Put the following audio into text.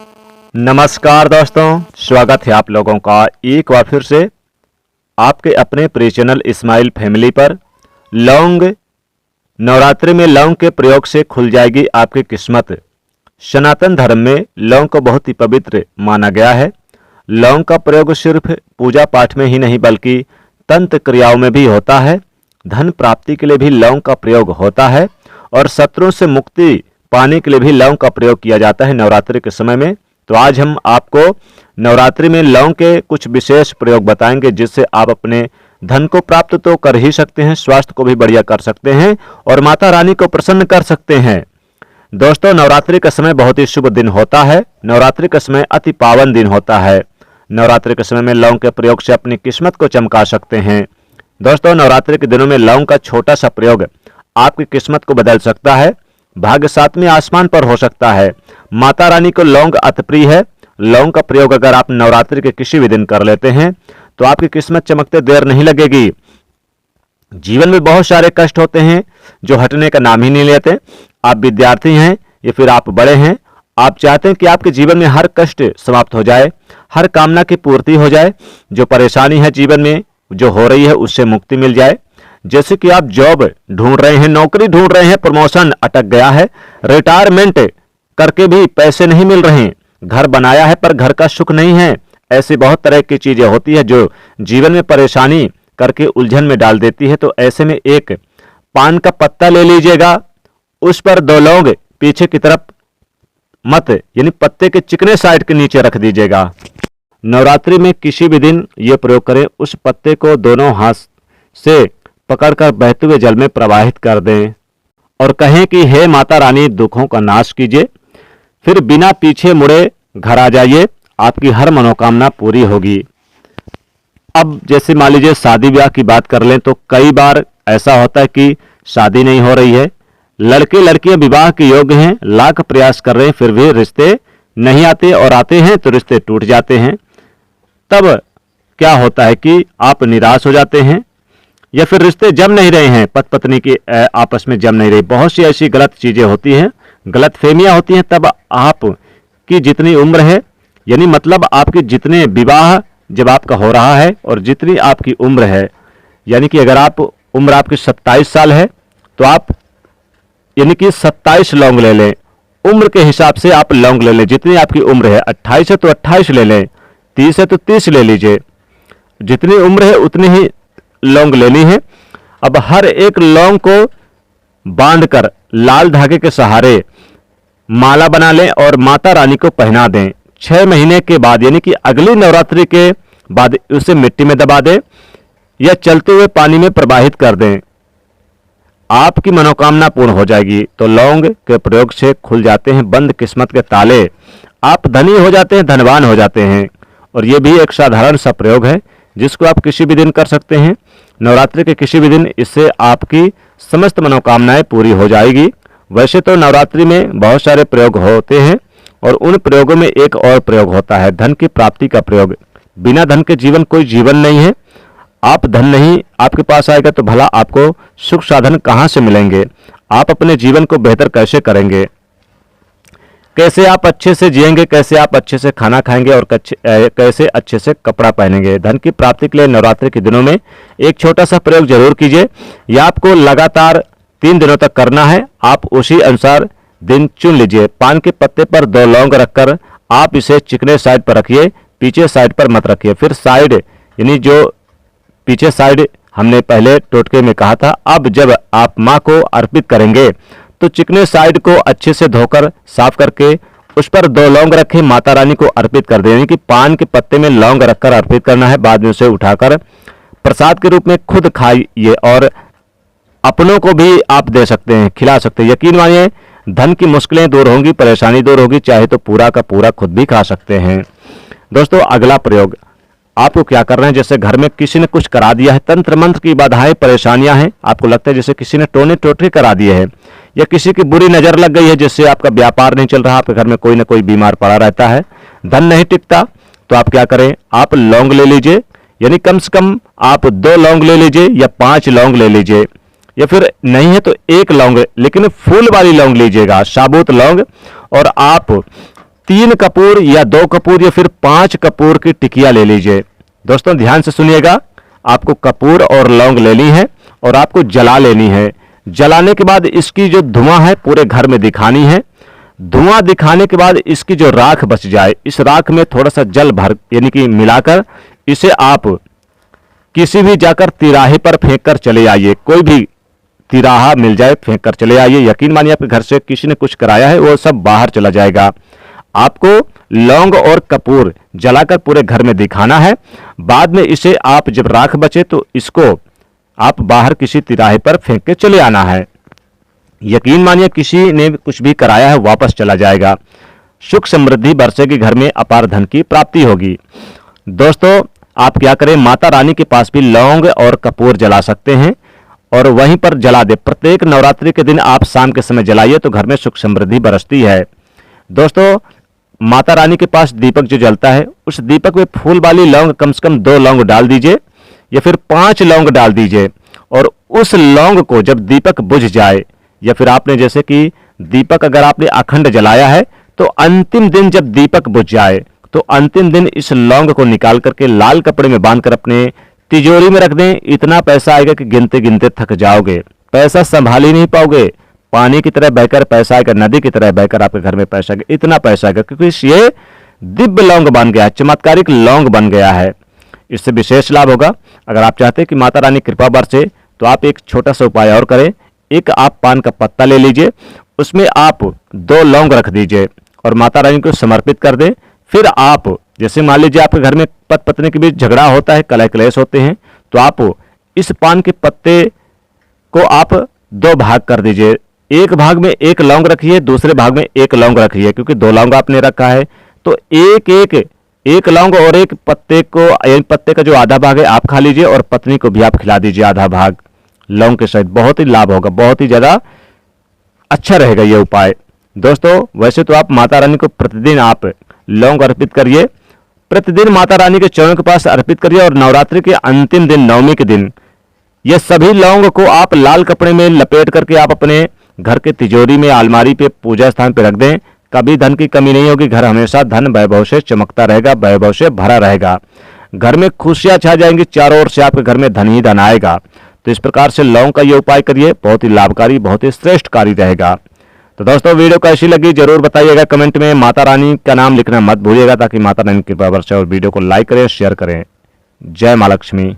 नमस्कार दोस्तों, स्वागत है आप लोगों का एक बार फिर से आपके अपने प्रिय चैनल इस्माइल फैमिली पर। लौंग, नवरात्रि में लौंग के प्रयोग से खुल जाएगी आपकी किस्मत। सनातन धर्म में लौंग को बहुत ही पवित्र माना गया है। लौंग का प्रयोग सिर्फ पूजा पाठ में ही नहीं बल्कि तंत्र क्रियाओं में भी होता है। धन प्राप्ति के लिए भी लौंग का प्रयोग होता है और शत्रुओं से मुक्ति पाने के लिए भी लौंग का प्रयोग किया जाता है नवरात्रि के समय में। तो आज हम आपको नवरात्रि में लौंग के कुछ विशेष प्रयोग बताएंगे, जिससे आप अपने धन को प्राप्त तो कर ही सकते हैं, स्वास्थ्य को भी बढ़िया कर सकते हैं और माता रानी को प्रसन्न कर सकते हैं। दोस्तों, नवरात्रि का समय बहुत ही शुभ दिन होता है। नवरात्रि का समय अति पावन दिन होता है। नवरात्रि के समय में लौंग के प्रयोग से अपनी किस्मत को चमका सकते हैं। दोस्तों, नवरात्रि के दिनों में लौंग का छोटा सा प्रयोग आपकी किस्मत को बदल सकता है। भाग्य सातवें आसमान पर हो सकता है। माता रानी को लौंग अति प्रिय है। लौंग का प्रयोग अगर आप नवरात्रि के किसी भी दिन कर लेते हैं तो आपकी किस्मत चमकते देर नहीं लगेगी। जीवन में बहुत सारे कष्ट होते हैं जो हटने का नाम ही नहीं लेते। आप विद्यार्थी हैं या फिर आप बड़े हैं, आप चाहते हैं कि आपके जीवन में हर कष्ट समाप्त हो जाए, हर कामना की पूर्ति हो जाए, जो परेशानी है जीवन में जो हो रही है उससे मुक्ति मिल जाए। जैसे कि आप जॉब ढूंढ रहे हैं, नौकरी ढूंढ रहे हैं, प्रमोशन अटक गया है, रिटायरमेंट करके भी पैसे नहीं मिल रहे हैं, घर बनाया है पर घर का सुख नहीं है। ऐसी बहुत तरह की चीजें होती है जो जीवन में परेशानी करके उलझन में डाल देती है। तो ऐसे में एक पान का पत्ता ले लीजिएगा, उस पर 2 लौंग पीछे की तरफ मत यानी पत्ते के चिकने साइड के नीचे रख दीजिएगा। नवरात्रि में किसी भी दिन ये प्रयोग करें। उस पत्ते को दोनों हाथ से पकड़कर बहते हुए जल में प्रवाहित कर दें और कहें कि हे माता रानी, दुखों का नाश कीजिए। फिर बिना पीछे मुड़े घर आ जाइए, आपकी हर मनोकामना पूरी होगी। अब जैसे मान लीजिए शादी ब्याह की बात कर लें तो कई बार ऐसा होता है कि शादी नहीं हो रही है, लड़के लड़कियां विवाह के योग्य हैं, लाख प्रयास कर रहे हैं, फिर भी रिश्ते नहीं आते और आते हैं तो रिश्ते टूट जाते हैं। तब क्या होता है कि आप निराश हो जाते हैं या फिर रिश्ते जम नहीं रहे हैं, पति पत्नी की आपस में जम नहीं रही, बहुत सी ऐसी गलत चीजें होती हैं, गलत फहमियां होती हैं। तब आप की जितनी उम्र है यानी मतलब आपकी जितने विवाह जब आपका हो रहा है और जितनी आपकी उम्र है, यानी कि अगर आप उम्र आपकी 27 साल है तो आप यानी कि 27 लौंग ले लें। उम्र के हिसाब से आप लौंग ले लें, जितनी आपकी उम्र है। 28 है तो 28 ले लें, 30 है तो 30 ले लीजिए। जितनी उम्र है उतनी ही लौंग लेनी है। अब हर एक लौंग को बांधकर लाल धागे के सहारे माला बना लें और माता रानी को पहना दें। 6 महीने के बाद यानी कि अगली नवरात्रि के बाद उसे मिट्टी में दबा दें या चलते हुए पानी में प्रवाहित कर दें। आपकी मनोकामना पूर्ण हो जाएगी। तो लौंग के प्रयोग से खुल जाते हैं बंद किस्मत के ताले, आप धनी हो जाते हैं, धनवान हो जाते हैं। और यह भी एक साधारण सा प्रयोग है जिसको आप किसी भी दिन कर सकते हैं, नवरात्रि के किसी भी दिन। इससे आपकी समस्त मनोकामनाएं पूरी हो जाएगी। वैसे तो नवरात्रि में बहुत सारे प्रयोग होते हैं और उन प्रयोगों में एक और प्रयोग होता है धन की प्राप्ति का प्रयोग। बिना धन के जीवन कोई जीवन नहीं है। आप धन नहीं आपके पास आएगा तो भला आपको सुख साधन कहां से मिलेंगे? आप अपने जीवन को बेहतर कैसे करेंगे? कैसे आप अच्छे से जिएंगे? कैसे आप अच्छे से खाना खाएंगे और कैसे अच्छे से कपड़ा पहनेंगे? धन की प्राप्ति के लिए नवरात्रि के दिनों में एक छोटा सा प्रयोग जरूर कीजिए। यह आपको लगातार 3 दिनों तक करना है। आप उसी अनुसार दिन चुन लीजिए। पान के पत्ते पर 2 लौंग रखकर आप इसे चिकने साइड पर रखिए, पीछे साइड पर मत रखिए। फिर साइड यानी जो पीछे साइड हमने पहले टोटके में कहा था, अब जब आप माँ को अर्पित करेंगे तो चिकने साइड को अच्छे से धोकर साफ करके उस पर 2 लौंग रखें, माता रानी को अर्पित कर दें। यानी कि पान के पत्ते में लौंग रखकर अर्पित करना है। बाद में उसे उठाकर प्रसाद के रूप में खुद खाइए और अपनों को भी आप दे सकते हैं, खिला सकते हैं। यकीन मानिए धन की मुश्किलें दूर होंगी, परेशानी दूर होगी। चाहे तो पूरा का पूरा खुद भी खा सकते हैं। दोस्तों, अगला प्रयोग आपको क्या करना है, जैसे घर में किसी ने कुछ करा दिया है, तंत्र मंत्र की बाधाएं परेशानियां हैं, आपको लगता है जैसे किसी ने टोने टोटके करा दिए हैं या किसी की बुरी नजर लग गई है, जिससे आपका व्यापार नहीं चल रहा, आपके घर में कोई ना कोई बीमार पड़ा रहता है, धन नहीं टिकता, तो आप क्या करें, आप लौंग ले लीजिए। यानी कम से कम आप 2 लौंग ले लीजिए या 5 लौंग ले लीजिए, या फिर नहीं है तो 1 लौंग, लेकिन फूल वाली लौंग लीजिएगा, साबुत लौंग। और आप 3 कपूर या 2 कपूर या फिर 5 कपूर की टिकिया ले लीजिए। दोस्तों ध्यान से सुनिएगा, आपको कपूर और लौंग लेनी है और आपको जला लेनी है। जलाने के बाद इसकी जो धुआं है पूरे घर में दिखानी है। धुआं दिखाने के बाद इसकी जो राख बच जाए, इस राख में थोड़ा सा जल भर यानी कि मिलाकर इसे आप किसी भी जाकर तिराहे पर फेंक कर चले आइए। कोई भी तिराहा मिल जाए फेंक कर चले आइए। यकीन मानिए आपके घर से किसी ने कुछ कराया है वो सब बाहर चला जाएगा। आपको लौंग और कपूर जलाकर पूरे घर में दिखाना है। बाद में इसे आप जब राख बचे तो इसको आप बाहर किसी तिराहे पर फेंक के चले आना है। यकीन मानिए किसी ने कुछ भी कराया है वापस चला जाएगा। सुख समृद्धि बरसेगी, घर में अपार धन की प्राप्ति होगी। दोस्तों आप क्या करें, माता रानी के पास भी लौंग और कपूर जला सकते हैं और वहीं पर जला दे। प्रत्येक नवरात्रि के दिन आप शाम के समय जलाइए तो घर में सुख समृद्धि बरसती है। दोस्तों माता रानी के पास दीपक जो जलता है उस दीपक में फूल वाली लौंग कम से कम 2 लौंग डाल दीजिए या फिर 5 लौंग डाल दीजिए। और उस लौंग को जब दीपक बुझ जाए या फिर आपने जैसे कि दीपक अगर आपने अखंड जलाया है तो अंतिम दिन जब दीपक बुझ जाए तो अंतिम दिन इस लौंग को निकाल करके लाल कपड़े में बांधकर अपने तिजोरी में रख दें। इतना पैसा आएगा कि गिनते गिनते थक जाओगे, पैसा संभाल ही नहीं पाओगे। पानी की तरह बहकर पैसा आएगा, नदी की तरह बहकर आपके घर में पैसा आएगा। इतना पैसा आएगा क्योंकि ये दिव्य लौंग बन गया है, चमत्कारिक लौंग बन गया है। इससे विशेष लाभ होगा। अगर आप चाहते हैं कि माता रानी कृपा बरसे तो आप एक छोटा सा उपाय और करें। एक आप पान का पत्ता ले लीजिए, उसमें आप 2 लौंग रख दीजिए और माता रानी को समर्पित कर दें। फिर आप जैसे मान लीजिए आपके घर में पति पत्नी के बीच झगड़ा होता है, कलह क्लेश होते हैं, तो आप इस पान के पत्ते को आप 2 भाग कर दीजिए। एक भाग में 1 लौंग रखिए, दूसरे भाग में 1 लौंग रखिए। क्योंकि 2 लौंग आपने रखा है तो एक लौंग और एक पत्ते को, पत्ते का जो आधा भाग है आप खा लीजिए और पत्नी को भी आप खिला दीजिए आधा भाग लौंग के सहित। बहुत ही लाभ होगा, बहुत ही ज्यादा अच्छा रहेगा ये उपाय। दोस्तों वैसे तो आप माता रानी को प्रतिदिन आप लौंग अर्पित करिए, प्रतिदिन माता रानी के चरणों के पास अर्पित करिए और नवरात्रि के अंतिम दिन नवमी के दिन ये सभी लौंग को आप लाल कपड़े में लपेट करके आप अपने घर के तिजोरी में, अलमारी पे, पूजा स्थान पे रख दें। कभी धन की कमी नहीं होगी। घर हमेशा धन वैभव से चमकता रहेगा, वैभव से भरा रहेगा। घर में खुशियां छा जाएंगी, चारों ओर से आपके घर में धन ही धन आएगा। तो इस प्रकार से लौंग का ये उपाय करिए, बहुत ही लाभकारी, बहुत ही श्रेष्ठकारी रहेगा। तो दोस्तों वीडियो कैसी लगी जरूर बताइएगा कमेंट में। माता रानी का नाम लिखना मत भूलिएगा ताकि माता रानी की कृपा बरसे। और वीडियो को लाइक करें, शेयर करें। जय मां लक्ष्मी।